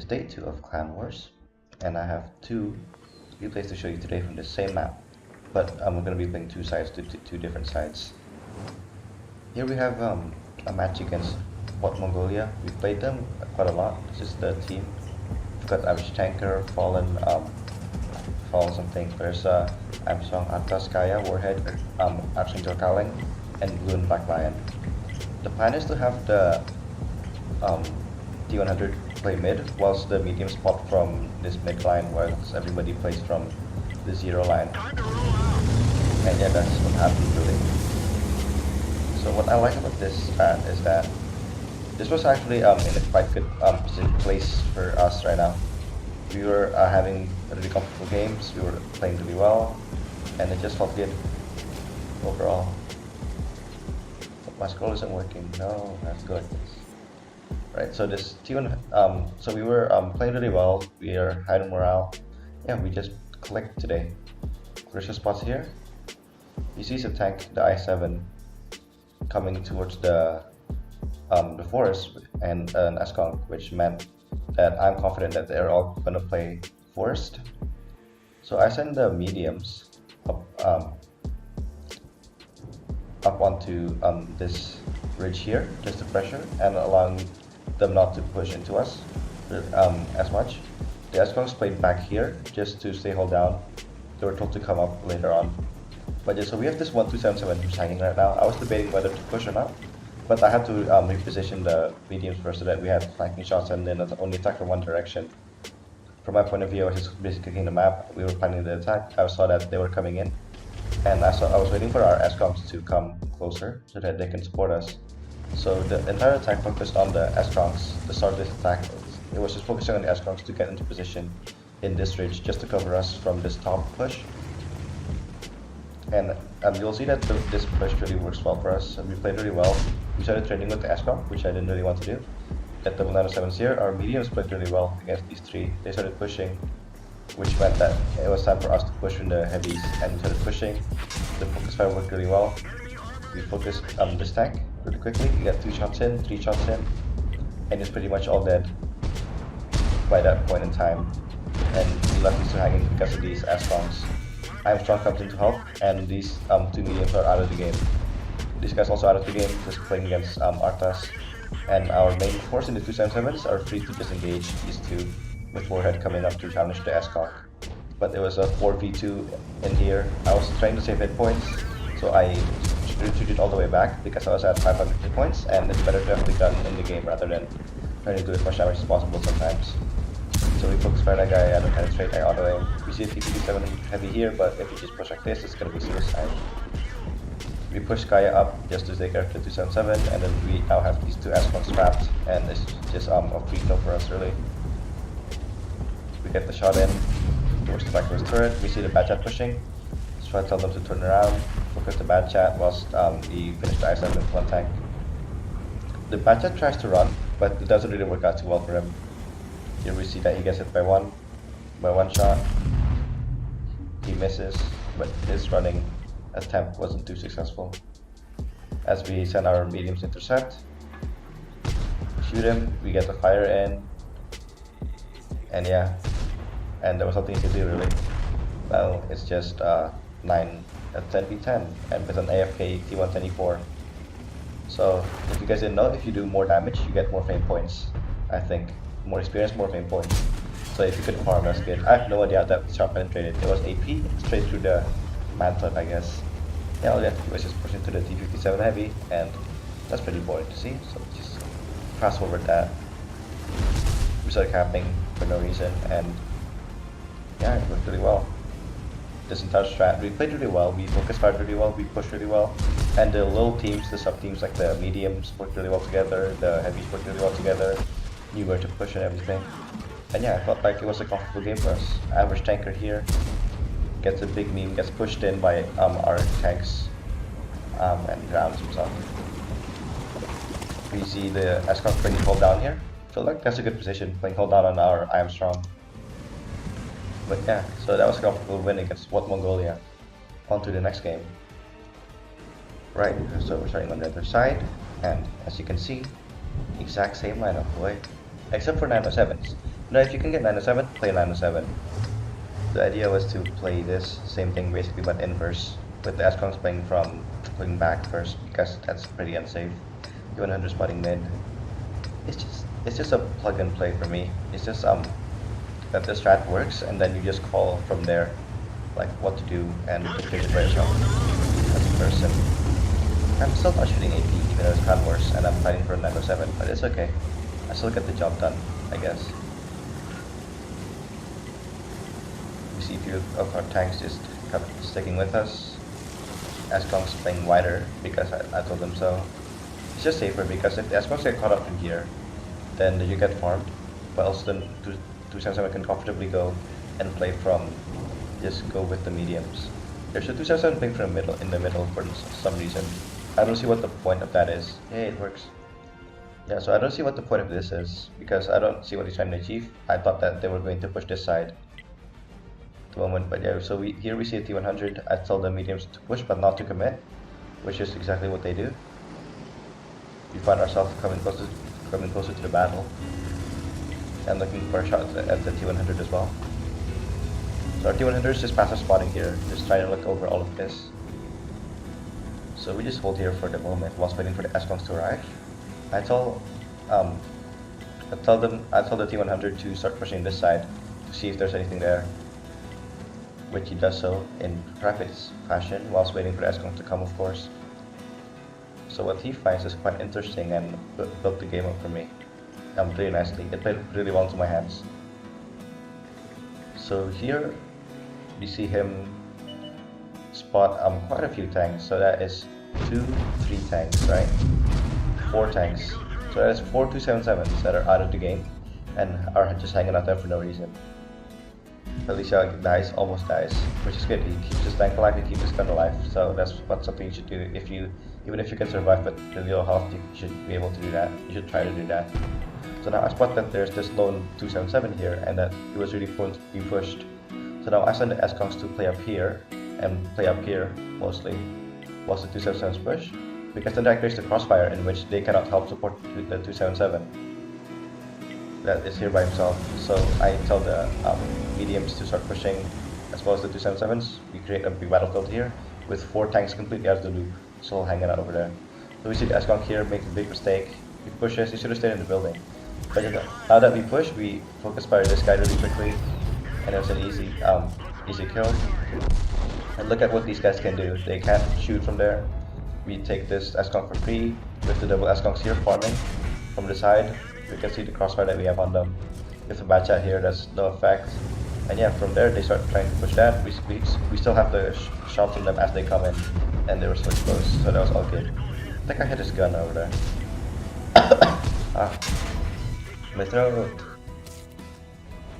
day 2 of Clan Wars, and I have 2 replays to show you today from the same map, but I'm going to be playing 2 sides, two different sides. Here we have a match against What Mongolia. We played them quite a lot. This is the team. We've got Average Tanker, Fallen something, Versa, Armstrong, Ataskaya, Warhead, Archangel Kaling, and Blue and Black Lion. The plan is to have the T100 play mid, whilst the medium spot from this mid line, whilst everybody plays from the 0 line. And yeah, that's what happened really. So what I like about this strat is that this was actually in a quite good place for us right now. We were having really comfortable games, we were playing really well, and it just felt good overall. But my scroll isn't working. No, that's good. Right, so this T1, so we were playing really well. We are high in morale. Yeah, we just clicked today. Crucial spots here. You see a tank, the I7, coming towards the forest, and an Eskong, which meant that I'm confident that they're all gonna play forest. So I send the mediums up onto this ridge here, just to pressure and allowing them not to push into us as much. The Eskongs played back here just to stay hold down. They were told to come up later on. But yeah, so we have this 1277 who's hanging right now. I was debating whether to push or not, but I had to reposition the mediums first so that we had flanking shots and then only attack from one direction. From my point of view, I was just basically clicking the map. We were planning the attack. I saw that they were coming in, and I was waiting for our Eskongs to come closer so that they can support us. So the entire attack focused on the Eskongs. The start of this attack, it was just focusing on the Eskongs to get into position in this ridge just to cover us from this top push. And you'll see that this push really works well for us. We played really well. We started trading with the Eskong, which I didn't really want to do. At the 907s here, our mediums played really well against these 3. They started pushing, which meant that it was time for us to push in the heavies, and we started pushing. The focus fire worked really well. We focused this tank really quickly. We got 2 shots in, 3 shots in, and it's pretty much all dead by that point in time. And we left these 2 hanging because of these Eskongs. Armstrong comes in to help, and these 2 mediums are out of the game. These guys also out of the game, just playing against Arthas. And our main force in the 277s are free to disengage these 2 with Warhead coming up to challenge the Eskong. But it was a 4v2 in here. I was trying to save hit points, so I retreated all the way back because I was at 500 hit points, and it's better to have the gun in the game rather than trying to do as much damage as possible sometimes. So we focus fire that guy, I don't penetrate, I auto aim. We see a TVBee heavy here, but if you just push like this, it's gonna be suicide. We push Kaya up just to take care of the 277, and then we now have these 2 Eskongs trapped, and it's just a free kill for us really. We get the shot in towards the back of his turret. We see the bad chat pushing. Let's try to tell them to turn around, focus the bad chat whilst we finish the I7 with 1 tank. The bad chat tries to run, but it doesn't really work out too well for him. Here we see that he gets hit by one shot. He misses, but his running attempt wasn't too successful. As we send our mediums intercept, shoot him, we get the fire in, and yeah, and there was nothing to do really. Well, it's just 10v10, and with an AFK T124. So if you guys didn't know, if you do more damage, you get more fame points. I think more experience, more fame points. So if you could farm, that's good. I have no idea how that shot penetrated. It was AP straight through the mantlet, I guess. Yeah, all you have to do is just push into the T57 heavy, and that's pretty boring to see. So just fast forward that. We started camping for no reason, and yeah, it worked really well. This entire strat, we played really well, we focus fired really well, we pushed really well, and the little teams, the sub teams like the mediums worked really well together, the heavies worked really well together, knew where to push and everything. And yeah, I felt like it was a comfortable game for us. Average tanker here gets a big meme, gets pushed in by our tanks, and drowns himself. We see the Eskong playing hold down here. Feel like that's a good position, playing hold down on our I am strong. But yeah, so that was a comfortable win against What Mongolia. On to the next game. Right, so we're starting on the other side, and as you can see, exact same lineup, boy. Except for 907s. No, if you can get 907, play 907. The idea was to play this same thing basically but inverse, with the S-Kongs playing from going back first because that's pretty unsafe. U100 spotting mid. It's just a plug and play for me. It's just that the strat works and then you just call from there like what to do and just figure it by yourself as a person. I'm still not shooting AP even though it's kind of worse and I'm fighting for a 907, but it's okay. I still get the job done, I guess. We see a few of our tanks just kind of sticking with us. S-Kongs playing wider because I told them so. It's just safer because if the S-Kongs get caught up in here, then you get farmed, but also then 277 can comfortably go and play from, just go with the mediums. There's a 277 playing from in the middle for some reason. I don't see what the point of that is. Hey, it works. Yeah, so I don't see what the point of this is, because I don't see what he's trying to achieve. I thought that they were going to push this side at the moment, but yeah, so here we see a T100. I tell the mediums to push, but not to commit, which is exactly what they do. We find ourselves coming closer to the battle, and looking for a shot at the T100 as well. So our T100 is just passive spotting here, just trying to look over all of this. So we just hold here for the moment whilst waiting for the S-Kongs to arrive. I tell the T100 to start pushing this side to see if there's anything there, which he does so in rapid fashion whilst waiting for the S-Kongs to come, of course. So what he finds is quite interesting and built the game up for me really nicely. It played really well into my hands. So here we see him spot quite a few tanks. So that is 3 tanks, right? 4 tanks. So that is 4 277s that are out of the game and are just hanging out there for no reason. Alicia dies, almost dies, which is good. He keeps his tank alive, he keeps his gun alive. So that's something you should do. Even if you can survive with really low health, you should be able to do that. You should try to do that. So now I spot that there's this lone 277 here and that he was really prone to be pushed. So now I send the S-Kongs to play up here and play up here mostly whilst the 277s push, because then that creates the crossfire in which they cannot help support the 277 that is here by himself. So I tell the mediums to start pushing as well as the 277s. We create a big battlefield here with 4 tanks completely out of the loop, still hanging out over there. So we see the S-Kong here make a big mistake. He pushes, he should have stayed in the building. But now that we push, we focus fire this guy really quickly, and it's an easy kill. And look at what these guys can do. They can't shoot from there. We take this S-Kong for free with the double S-Kongs here farming from the side. You can see the crossfire that we have on them. With the bad chat here, that's no effect. And yeah, from there they start trying to push that. We still have the shots on them as they come in, and they were so close, so that was all good. I think I hit his gun over there. My throat.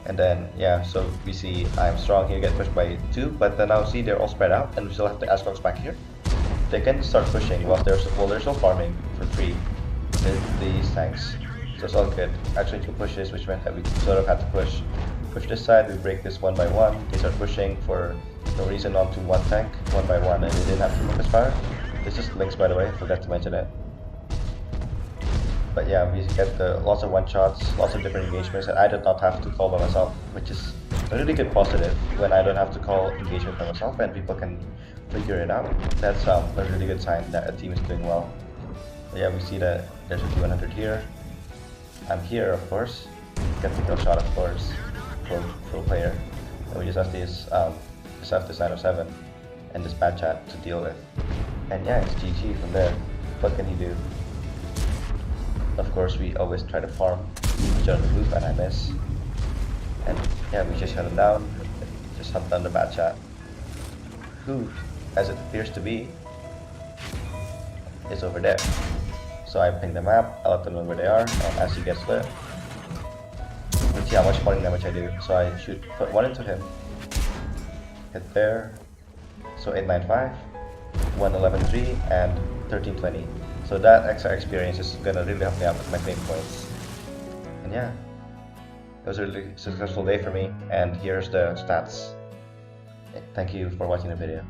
And then yeah, so we see I'm strong here, get pushed by 2, but then now see they're all spread out, and we still have the S-Kongs back here. They can start pushing while they're still farming for free these tanks. So it's all good. Actually 2 pushes, which meant that we sort of had to push this side. We break this one by one. They start pushing for no reason onto one tank, one by one, and they didn't have to focus fire. This is links, by the way, I forgot to mention it. But yeah, we get lots of one-shots, lots of different engagements that I did not have to call by myself, which is a really good positive when I don't have to call engagement by myself and people can figure it out. That's a really good sign that a team is doing well. But yeah, we see that there's a T100 here. I'm here, of course. Get the kill shot, of course. Full player. And we just have this 907 and this bad chat to deal with. And yeah, it's GG from there. What can he do? Of course, we always try to farm each other the loop, and I miss. And yeah, we just shut him down. Just hunt down the bad chat, who, as it appears to be, is over there. So I ping the map, I let them know where they are, and as he gets lit, let's see how much falling damage I do. So I put 1 into him, hit there, so 895, 111.3, and 1320. So that extra experience is gonna really help me out with my claim points. And yeah, it was a really successful day for me, and here's the stats. Thank you for watching the video.